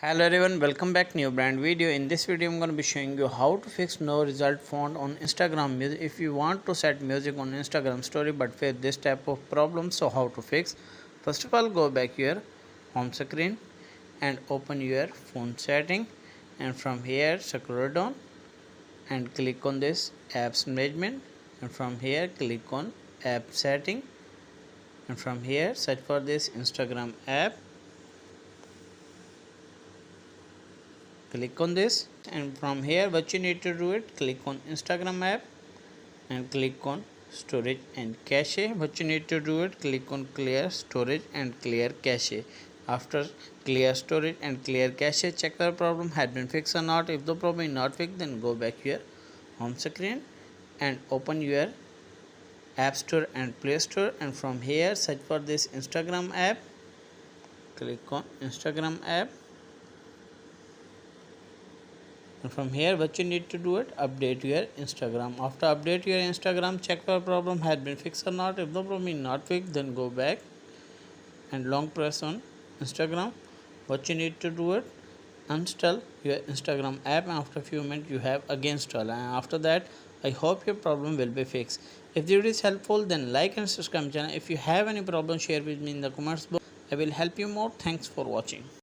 Hello everyone, welcome back new brand video. In this video I'm going to be showing you how to fix no result font on Instagram music. If you want to set music on Instagram story but face this type of problem, so how to fix? First of all, go back your home screen and open your phone setting, and from here scroll down and click on this apps management, and from here click on app setting, and from here search for this Instagram app. Click on this, and from here what you need to do it, click on Instagram app and click on storage and cache. What you need to do it, click on clear storage and clear cache. After clear storage and clear cache, check the problem had been fixed or not. If the problem is not fixed, then go back your home screen and open your app store and play store, and from here search for this Instagram app. Click on Instagram app, and from here what you need to do it, update your Instagram. After update your Instagram, check the problem had been fixed or not. If the problem is not fixed, then go back and long press on Instagram. What you need to do it, uninstall your Instagram app, and after a few minutes you have again install, and after that I hope your problem will be fixed. If the video is helpful, then like and subscribe channel. If you have any problem, share with me in the comments box. I will help you more. Thanks for watching.